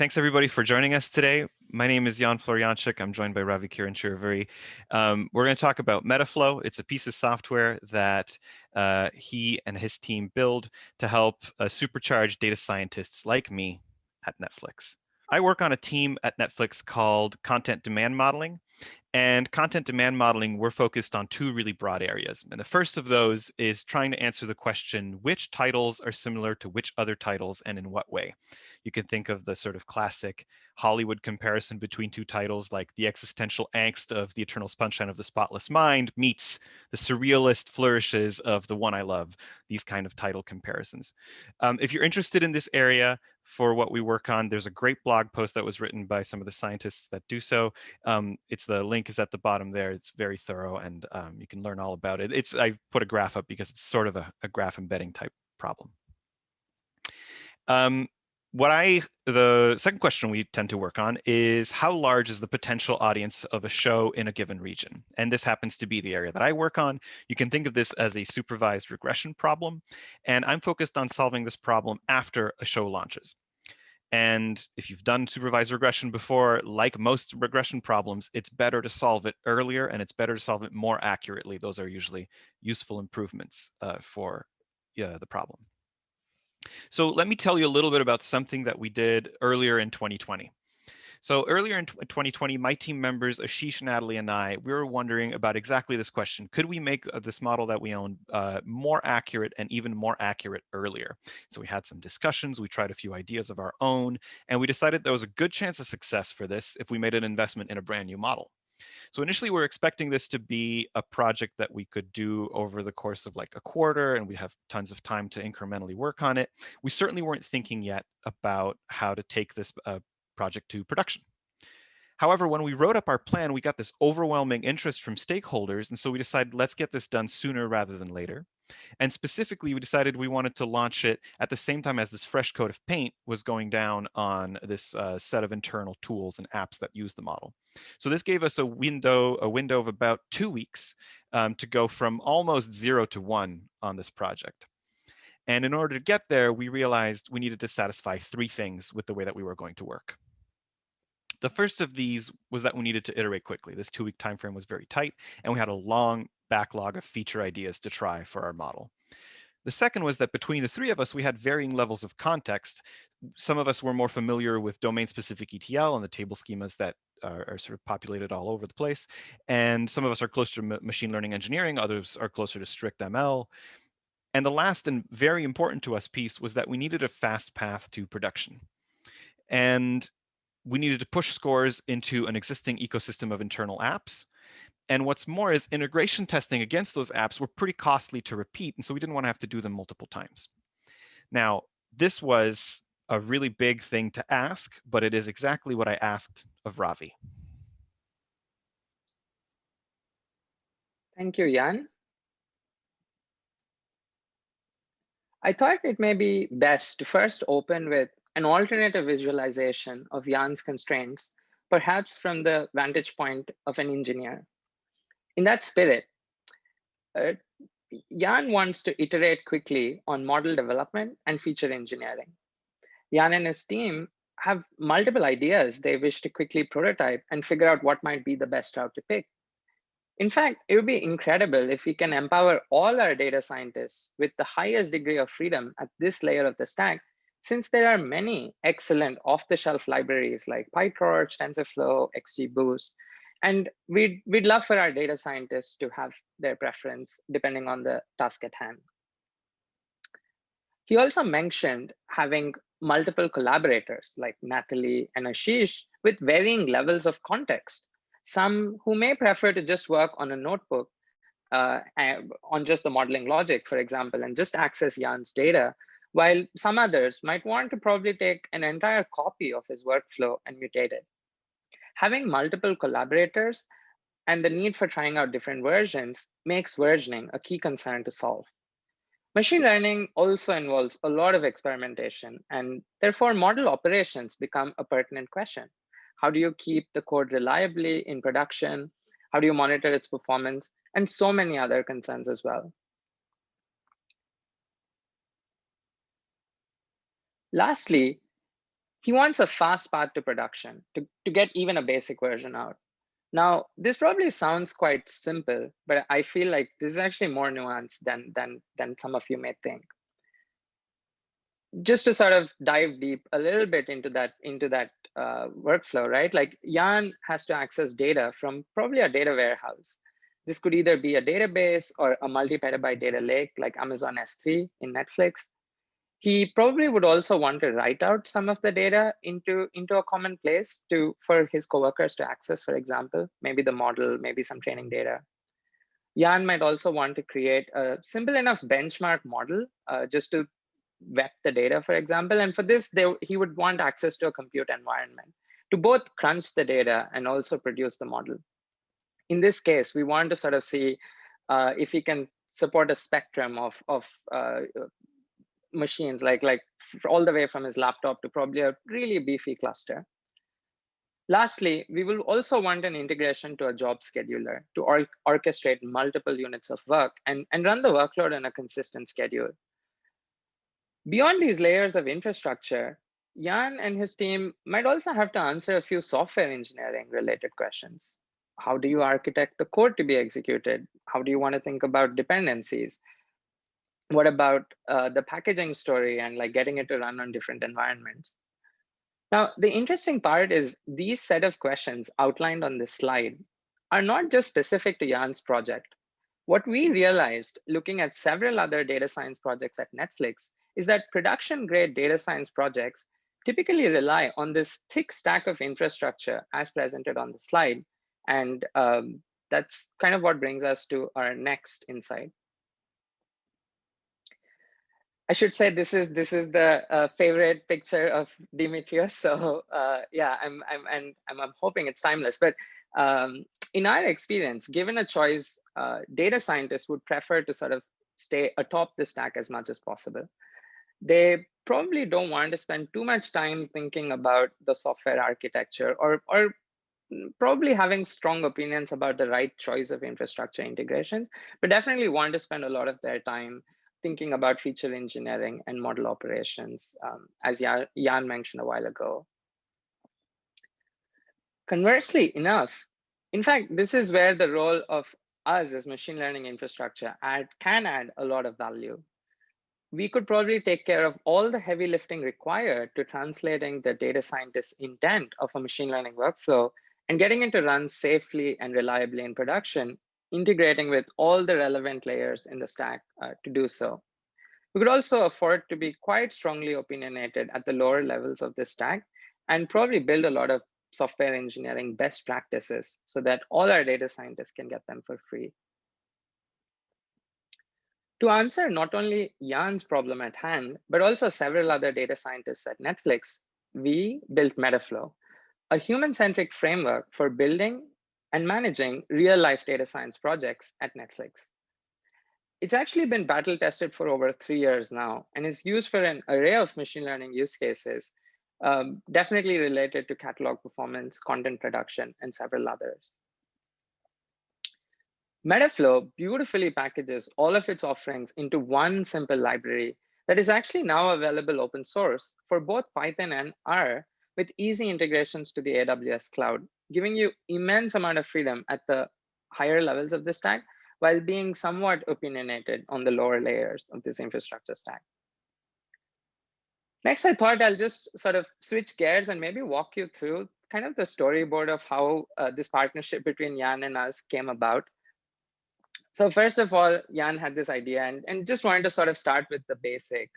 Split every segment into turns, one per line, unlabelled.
Thanks everybody for joining us today. My name is Jan Forjanczyk. I'm joined by Ravi, Kiran, Chirravuri. We're going to talk about Metaflow. It's a piece of software that he and his team build to help supercharge data scientists like me at Netflix. I work on a team at Netflix called Content Demand Modeling. And content demand modeling, we're focused on two really broad areas. And the first of those is trying to answer the question, which titles are similar to which other titles and in what way? You can think of the sort of classic Hollywood comparison between two titles, like the existential angst of The Eternal Sunshine of the Spotless Mind meets the surrealist flourishes of The One I Love, these kind of title comparisons. If you're interested in this area for what we work on, there's a great blog post that was written by some of the scientists that do so. It's the link is at the bottom there. It's very thorough, and you can learn all about it. I put a graph up because it's sort of a graph embedding type problem. The second question we tend to work on is how large is the potential audience of a show in a given region? And this happens to be the area that I work on. You can think of this as a supervised regression problem. And I'm focused on solving this problem after a show launches. And if you've done supervised regression before, like most regression problems, it's better to solve it earlier and it's better to solve it more accurately. Those are usually useful improvements for the problem. So let me tell you a little bit about something that we did earlier in 2020. So earlier in 2020, my team members, Ashish, Natalie, and I, we were wondering about exactly this question. Could we make this model that we own more accurate and even more accurate earlier? So we had some discussions, we tried a few ideas of our own, and we decided there was a good chance of success for this if we made an investment in a brand new model. So initially we were expecting this to be a project that we could do over the course of like a quarter, and we have tons of time to incrementally work on it. We certainly weren't thinking yet about how to take this project to production. However, when we wrote up our plan, we got this overwhelming interest from stakeholders. And so we decided, let's get this done sooner rather than later. And specifically, we decided we wanted to launch it at the same time as this fresh coat of paint was going down on this set of internal tools and apps that use the model. So this gave us a window of about 2 weeks to go from almost 0 to 1 on this project. And in order to get there, we realized we needed to satisfy 3 things with the way that we were going to work. The first of these was that we needed to iterate quickly. This 2-week time frame was very tight, and we had a long backlog of feature ideas to try for our model. The second was that between the 3 of us, we had varying levels of context. Some of us were more familiar with domain-specific ETL and the table schemas that are sort of populated all over the place. And some of us are closer to machine learning engineering, others are closer to strict ML. And the last and very important to us piece was that we needed a fast path to production. And we needed to push scores into an existing ecosystem of internal apps. And what's more is integration testing against those apps were pretty costly to repeat. And so we didn't want to have to do them multiple times. Now, this was a really big thing to ask, but it is exactly what I asked of Ravi.
Thank you, Jan. I thought it may be best to first open with an alternative visualization of Jan's constraints, perhaps from the vantage point of an engineer. In that spirit, Jan wants to iterate quickly on model development and feature engineering. Jan and his team have multiple ideas they wish to quickly prototype and figure out what might be the best route to pick. In fact, it would be incredible if we can empower all our data scientists with the highest degree of freedom at this layer of the stack, since there are many excellent off-the-shelf libraries like PyTorch, TensorFlow, XGBoost, and we'd love for our data scientists to have their preference depending on the task at hand. He also mentioned having multiple collaborators like Natalie and Ashish with varying levels of context. Some who may prefer to just work on a notebook on just the modeling logic, for example, and just access Jan's data, while some others might want to probably take an entire copy of his workflow and mutate it. Having multiple collaborators and the need for trying out different versions makes versioning a key concern to solve. Machine learning also involves a lot of experimentation, and therefore model operations become a pertinent question. How do you keep the code reliably in production? How do you monitor its performance? And so many other concerns as well. Lastly, He wants a fast path to production to get even a basic version out. Now, this probably sounds quite simple, but I feel like this is actually more nuanced than some of you may think. Just to sort of dive deep a little bit into that workflow, right? Like Jan has to access data from probably a data warehouse. This could either be a database or a multi-petabyte data lake like Amazon S3 in Netflix. He probably would also want to write out some of the data into a common place for his coworkers to access, for example, maybe the model, maybe some training data. Jan might also want to create a simple enough benchmark model just to vet the data, for example. And for this, he would want access to a compute environment to both crunch the data and also produce the model. In this case, we want to sort of see if he can support a spectrum of machines, like all the way from his laptop to probably a really beefy cluster. Lastly, we will also want an integration to a job scheduler to orchestrate multiple units of work and run the workload on a consistent schedule. Beyond these layers of infrastructure, Jan and his team might also have to answer a few software engineering related questions. How do you architect the code to be executed? How do you want to think about dependencies? What about the packaging story and like getting it to run on different environments? Now, the interesting part is these set of questions outlined on this slide are not just specific to Jan's project. What we realized looking at several other data science projects at Netflix is that production grade data science projects typically rely on this thick stack of infrastructure as presented on the slide. And that's kind of what brings us to our next insight. I should say this is the favorite picture of Demetrius. So yeah, I'm hoping it's timeless. But in our experience, given a choice, data scientists would prefer to sort of stay atop the stack as much as possible. They probably don't want to spend too much time thinking about the software architecture or probably having strong opinions about the right choice of infrastructure integrations, but definitely want to spend a lot of their time thinking about feature engineering and model operations, as Jan mentioned a while ago. Conversely enough, in fact, this is where the role of us as machine learning infrastructure can add a lot of value. We could probably take care of all the heavy lifting required to translating the data scientist's intent of a machine learning workflow and getting it to run safely and reliably in production, integrating with all the relevant layers in the stack to do so. We could also afford to be quite strongly opinionated at the lower levels of the stack and probably build a lot of software engineering best practices so that all our data scientists can get them for free. To answer not only Jan's problem at hand, but also several other data scientists at Netflix, we built Metaflow, a human-centric framework for building and managing real-life data science projects at Netflix. It's actually been battle tested for over 3 years now and is used for an array of machine learning use cases, definitely related to catalog performance, content production, and several others. Metaflow beautifully packages all of its offerings into one simple library that is actually now available open source for both Python and R with easy integrations to the AWS cloud, giving you immense amount of freedom at the higher levels of the stack while being somewhat opinionated on the lower layers of this infrastructure stack. Next, I thought I'll just sort of switch gears and maybe walk you through kind of the storyboard of how this partnership between Jan and us came about. So first of all, Jan had this idea and just wanted to sort of start with the basic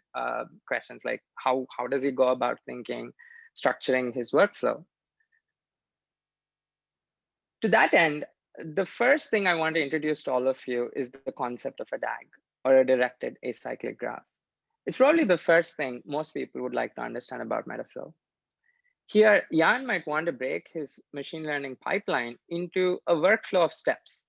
questions like how does he go about thinking, structuring his workflow? To that end, the first thing I want to introduce to all of you is the concept of a DAG, or a directed acyclic graph. It's probably the first thing most people would like to understand about Metaflow. Here, Jan might want to break his machine learning pipeline into a workflow of steps.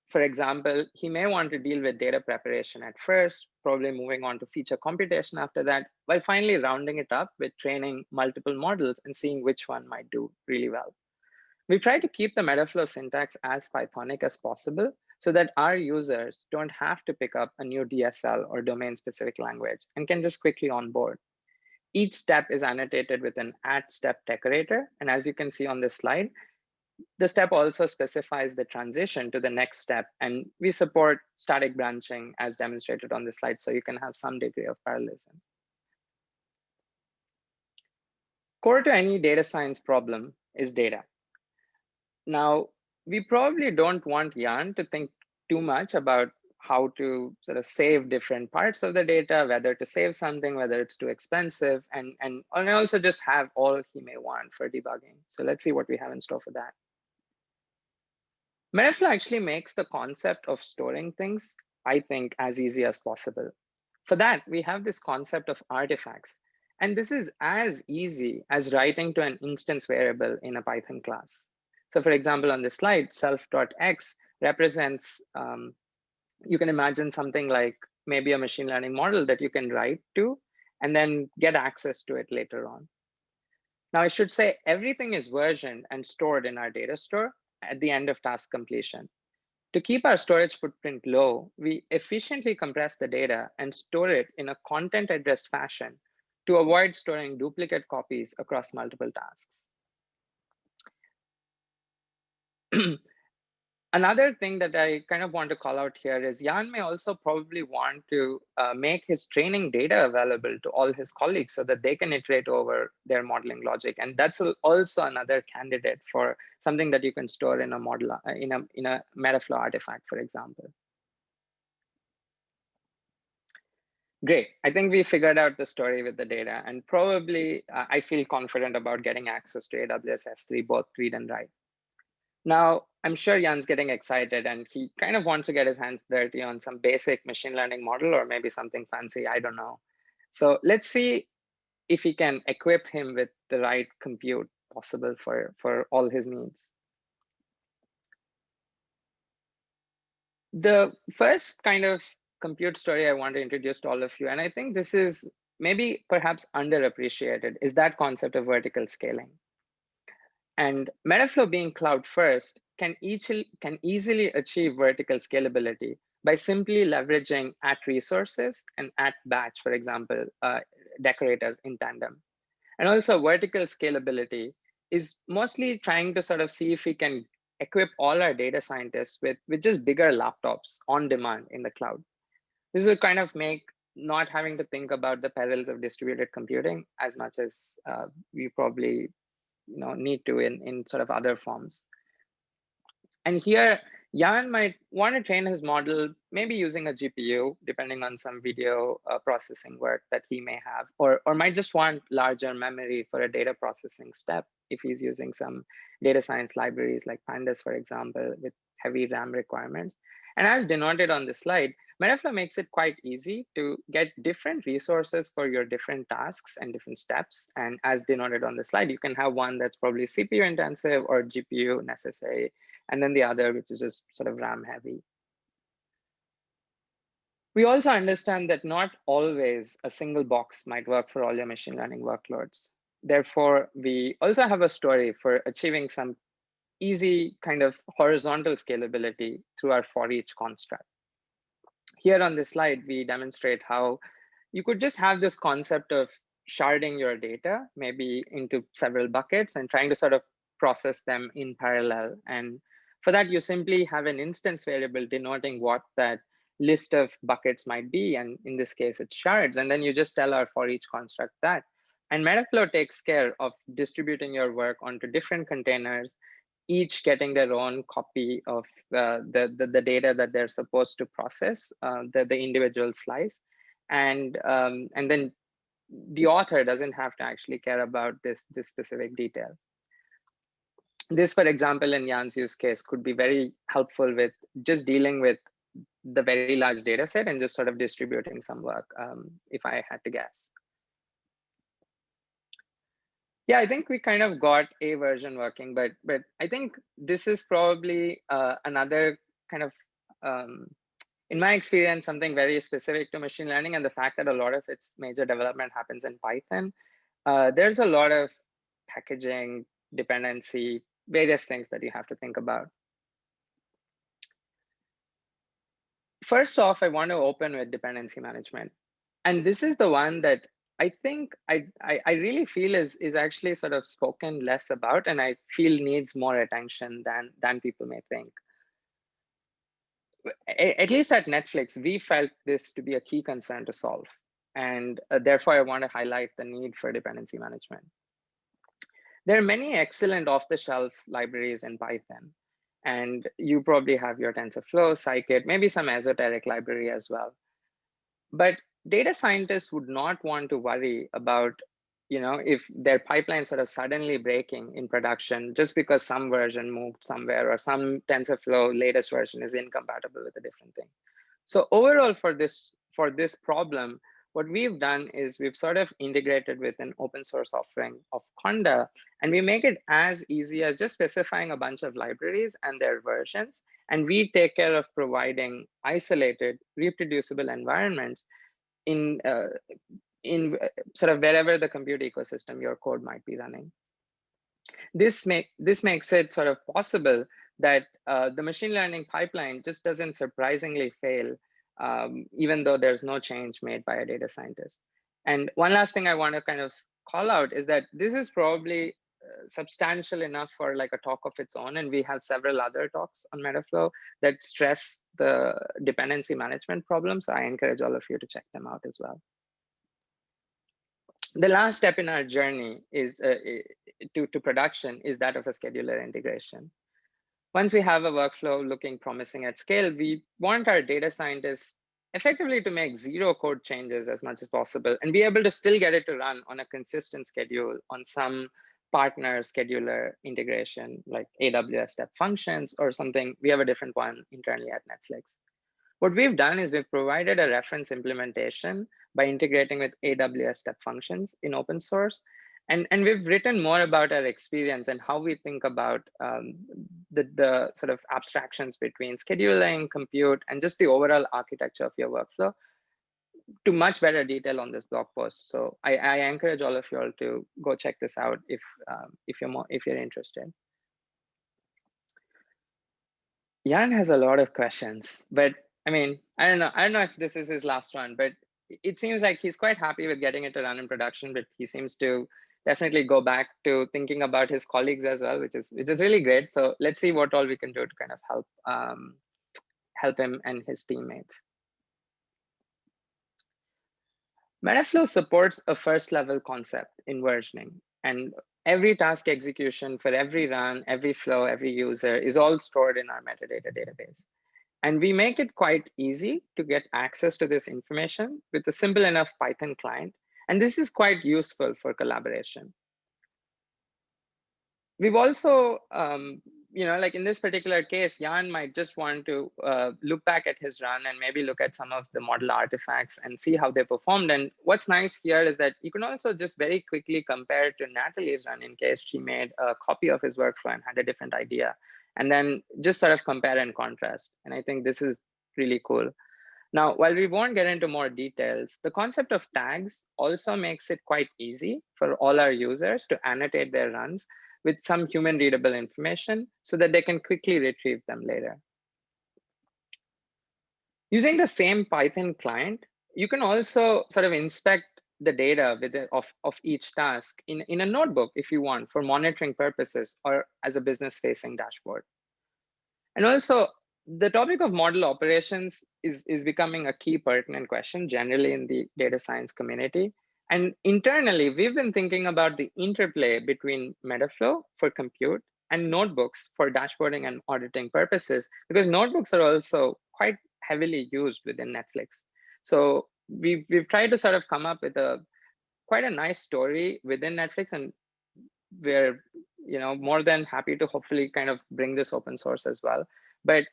For example, he may want to deal with data preparation at first, probably moving on to feature computation after that, while finally rounding it up with training multiple models and seeing which one might do really well. We try to keep the Metaflow syntax as Pythonic as possible so that our users don't have to pick up a new DSL or domain-specific language and can just quickly onboard. Each step is annotated with an @step decorator. And as you can see on this slide, the step also specifies the transition to the next step. And we support static branching as demonstrated on this slide, so you can have some degree of parallelism. Core to any data science problem is data. Now, we probably don't want Jan to think too much about how to sort of save different parts of the data, whether to save something, whether it's too expensive, and also just have all he may want for debugging. So let's see what we have in store for that. Metaflow actually makes the concept of storing things, I think, as easy as possible. For that, we have this concept of artifacts. And this is as easy as writing to an instance variable in a Python class. So for example, on this slide, self.x represents, you can imagine something like maybe a machine learning model that you can write to and then get access to it later on. Now, I should say everything is versioned and stored in our data store at the end of task completion. To keep our storage footprint low, we efficiently compress the data and store it in a content address fashion to avoid storing duplicate copies across multiple tasks. Another thing that I kind of want to call out here is Jan may also probably want to make his training data available to all his colleagues so that they can iterate over their modeling logic. And that's also another candidate for something that you can store in a model, in a Metaflow artifact, for example. Great. I think we figured out the story with the data, and probably I feel confident about getting access to AWS S3, both read and write. Now, I'm sure Jan's getting excited and he kind of wants to get his hands dirty on some basic machine learning model or maybe something fancy, I don't know. So let's see if we can equip him with the right compute possible for all his needs. The first kind of compute story I want to introduce to all of you, and I think this is maybe perhaps underappreciated, is that concept of vertical scaling. And Metaflow being cloud first can easily achieve vertical scalability by simply leveraging @resources and @batch, for example, decorators in tandem. And also vertical scalability is mostly trying to sort of see if we can equip all our data scientists with just bigger laptops on demand in the cloud. This will kind of make not having to think about the perils of distributed computing as much as we probably need to in sort of other forms. And here, Jan might want to train his model, maybe using a GPU, depending on some video processing work that he may have, or might just want larger memory for a data processing step if he's using some data science libraries like Pandas, for example, with heavy RAM requirements. And as denoted on this slide, Metaflow makes it quite easy to get different resources for your different tasks and different steps. And as denoted on the slide, you can have one that's probably CPU intensive or GPU necessary, and then the other, which is just sort of RAM heavy. We also understand that not always a single box might work for all your machine learning workloads. Therefore, we also have a story for achieving some easy kind of horizontal scalability through our for each construct. Here on this slide, we demonstrate how you could just have this concept of sharding your data, maybe into several buckets and trying to sort of process them in parallel. And for that, you simply have an instance variable denoting what that list of buckets might be. And in this case, it's shards. And then you just tell our for each construct that. And Metaflow takes care of distributing your work onto different containers, each getting their own copy of the data that they're supposed to process, the individual slice. And then the author doesn't have to actually care about this specific detail. This, for example, in Jan's use case, could be very helpful with just dealing with the very large data set and just sort of distributing some work, if I had to guess. Yeah, I think we kind of got a version working, but I think this is probably another kind of, in my experience, something very specific to machine learning, and the fact that a lot of its major development happens in Python. There's a lot of packaging, dependency, various things that you have to think about. First off, I want to open with dependency management. And this is the one that I think I really feel is actually sort of spoken less about, and I feel needs more attention than people may think. At least at Netflix, we felt this to be a key concern to solve. And therefore, I want to highlight the need for dependency management. There are many excellent off-the-shelf libraries in Python. And you probably have your TensorFlow, Scikit, maybe some esoteric library as well. But data scientists would not want to worry about, if their pipeline sort of suddenly breaking in production just because some version moved somewhere or some TensorFlow latest version is incompatible with a different thing. So overall, for this problem, what we've done is we've sort of integrated with an open source offering of Conda, and we make it as easy as just specifying a bunch of libraries and their versions. And we take care of providing isolated, reproducible environments in sort of wherever the compute ecosystem your code might be running. This makes it sort of possible that the machine learning pipeline just doesn't surprisingly fail, even though there's no change made by a data scientist. And one last thing I want to kind of call out is that this is probably substantial enough for like a talk of its own. And we have several other talks on Metaflow that stress the dependency management problem. So I encourage all of you to check them out as well. The last step in our journey is to production is that of a scheduler integration. Once we have a workflow looking promising at scale, we want our data scientists effectively to make zero code changes as much as possible and be able to still get it to run on a consistent schedule on some partner scheduler integration like AWS Step Functions or something. We have a different one internally at Netflix. What we've done is we've provided a reference implementation by integrating with AWS Step Functions in open source. And we've written more about our experience and how we think about the sort of abstractions between scheduling, compute, and just the overall architecture of your workflow to much better detail on this blog post. So I encourage all of you all to go check this out if you're interested. Jan has a lot of questions, but I mean, I don't know if this is his last one, but it seems like he's quite happy with getting it to run in production, but he seems to definitely go back to thinking about his colleagues as well, which is really great. So let's see what all we can do to kind of help him and his teammates. Metaflow supports a first level concept in versioning, and every task execution for every run, every flow, every user is all stored in our metadata database. And we make it quite easy to get access to this information with a simple enough Python client. And this is quite useful for collaboration. We've also, like in this particular case, Jan might just want to look back at his run and maybe look at some of the model artifacts and see how they performed. And what's nice here is that you can also just very quickly compare to Natalie's run in case she made a copy of his workflow and had a different idea. And then just sort of compare and contrast. And I think this is really cool. Now, while we won't get into more details, the concept of tags also makes it quite easy for all our users to annotate their runs with some human readable information so that they can quickly retrieve them later. Using the same Python client, you can also sort of inspect the data of each task in a notebook if you want for monitoring purposes or as a business facing dashboard. And also the topic of model operations is becoming a key pertinent question generally in the data science community. And internally, we've been thinking about the interplay between Metaflow for compute and notebooks for dashboarding and auditing purposes, because notebooks are also quite heavily used within Netflix. So we've tried to sort of come up with quite a nice story within Netflix, and we're more than happy to hopefully kind of bring this open source as well. But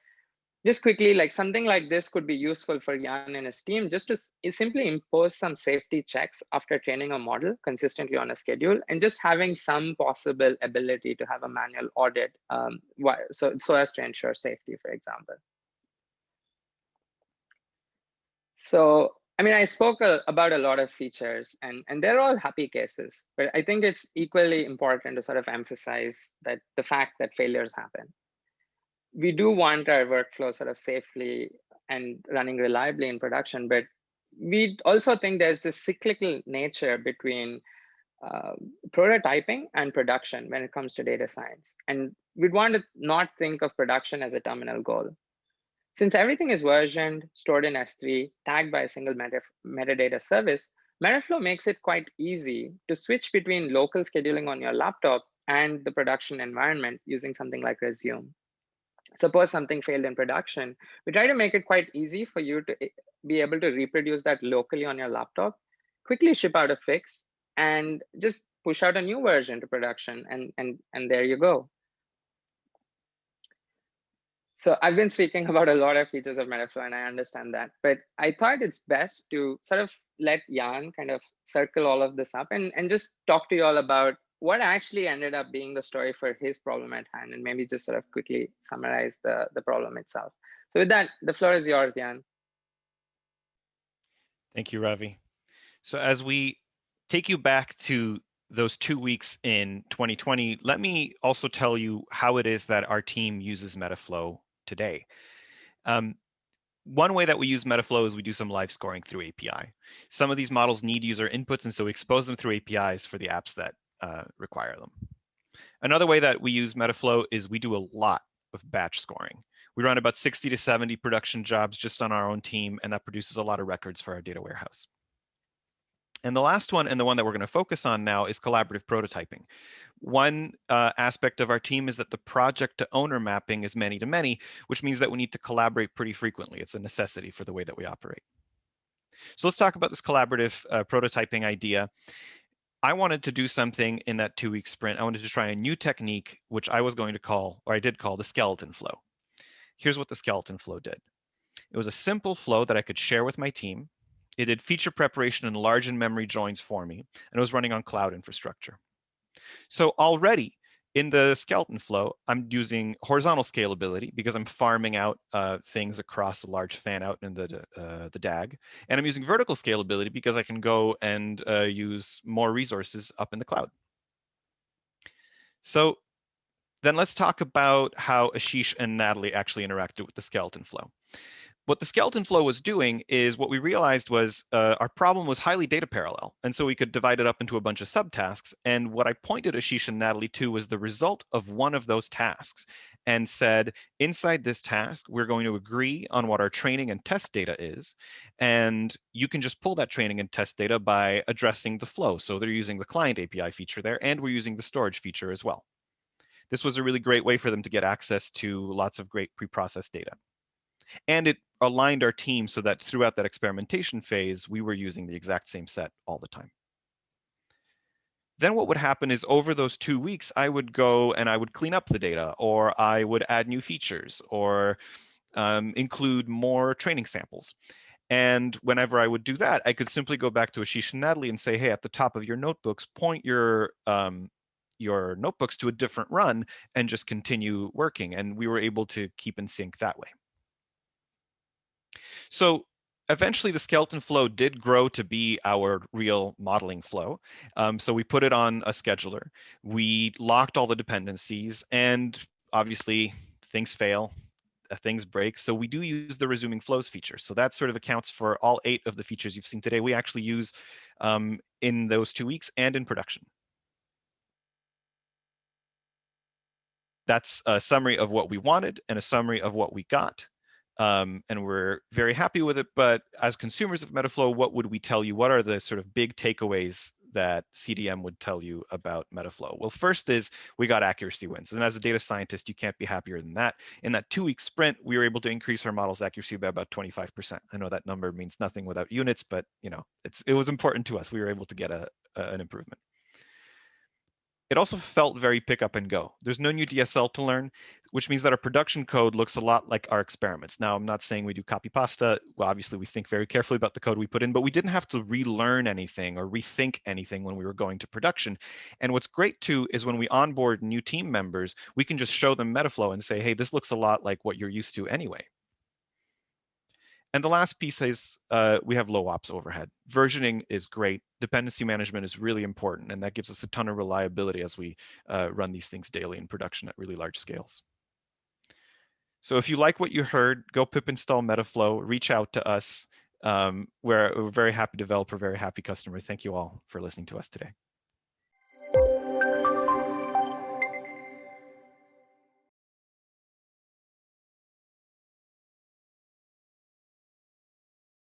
just quickly, like something like this could be useful for Jan and his team just to simply impose some safety checks after training a model consistently on a schedule and just having some possible ability to have a manual audit so as to ensure safety, for example. So, I mean, I spoke about a lot of features and they're all happy cases, but I think it's equally important to sort of emphasize that the fact that failures happen. We do want our workflow sort of safely and running reliably in production, but we also think there's this cyclical nature between prototyping and production when it comes to data science. And we'd want to not think of production as a terminal goal. Since everything is versioned, stored in S3, tagged by a single metadata service, Metaflow makes it quite easy to switch between local scheduling on your laptop and the production environment using something like Resume. Suppose something failed in production, we try to make it quite easy for you to be able to reproduce that locally on your laptop, quickly ship out a fix, and just push out a new version to production, and there you go. So I've been speaking about a lot of features of Metaflow, and I understand that, but I thought it's best to sort of let Jan kind of circle all of this up and just talk to you all about what actually ended up being the story for his problem at hand, and maybe just sort of quickly summarize the problem itself. So with that, the floor is yours, Jan.
Thank you, Ravi. So as we take you back to those 2 weeks in 2020, let me also tell you how it is that our team uses Metaflow today. One way that we use Metaflow is we do some live scoring through API. Some of these models need user inputs, and so we expose them through APIs for the apps that require them. Another way that we use Metaflow is we do a lot of batch scoring. We run about 60 to 70 production jobs just on our own team, and that produces a lot of records for our data warehouse. And the last one, and the one that we're going to focus on now, is collaborative prototyping. One aspect of our team is that the project to owner mapping is many to many, which means that we need to collaborate pretty frequently. It's a necessity for the way that we operate. So let's talk about this collaborative prototyping idea. I wanted to do something in that 2-week sprint. I wanted to try a new technique, which I was going to call, or I did call, the skeleton flow. Here's what the skeleton flow did. It was a simple flow that I could share with my team. It did feature preparation and large in-memory joins for me, and it was running on cloud infrastructure. So already in the skeleton flow, I'm using horizontal scalability because I'm farming out things across a large fan out in the DAG. And I'm using vertical scalability because I can go and use more resources up in the cloud. So then let's talk about how Ashish and Natalie actually interacted with the skeleton flow. What the skeleton flow was doing is what we realized was our problem was highly data parallel. And so we could divide it up into a bunch of subtasks. And what I pointed Ashish and Natalie to was the result of one of those tasks and said, inside this task, we're going to agree on what our training and test data is. And you can just pull that training and test data by addressing the flow. So they're using the client API feature there, and we're using the storage feature as well. This was a really great way for them to get access to lots of great pre-processed data. And it aligned our team so that throughout that experimentation phase, we were using the exact same set all the time. Then what would happen is over those 2 weeks, I would go and I would clean up the data, or I would add new features, or include more training samples. And whenever I would do that, I could simply go back to Ashish and Natalie and say, hey, at the top of your notebooks, point your notebooks to a different run and just continue working. And we were able to keep in sync that way. So eventually the skeleton flow did grow to be our real modeling flow. So we put it on a scheduler. We locked all the dependencies, and obviously things fail, things break. So we do use the resuming flows feature. So that sort of accounts for all 8 of the features you've seen today. We actually use in those 2 weeks and in production. That's a summary of what we wanted and a summary of what we got. And we're very happy with it. But as consumers of Metaflow, what would we tell you? What are the sort of big takeaways that CDM would tell you about Metaflow? Well, first is we got accuracy wins. And as a data scientist, you can't be happier than that. In that 2-week sprint, we were able to increase our model's accuracy by about 25%. I know that number means nothing without units, but it was important to us. We were able to get an improvement. It also felt very pick up and go. There's no new DSL to learn, which means that our production code looks a lot like our experiments. Now, I'm not saying we do copy pasta. Well, obviously, we think very carefully about the code we put in, but we didn't have to relearn anything or rethink anything when we were going to production. And what's great, too, is when we onboard new team members, we can just show them Metaflow and say, hey, this looks a lot like what you're used to anyway. And the last piece is we have low ops overhead. Versioning is great. Dependency management is really important, and that gives us a ton of reliability as we run these things daily in production at really large scales. So if you like what you heard, go pip install Metaflow, reach out to us. We're a very happy developer, very happy customer. Thank you all for listening to us today.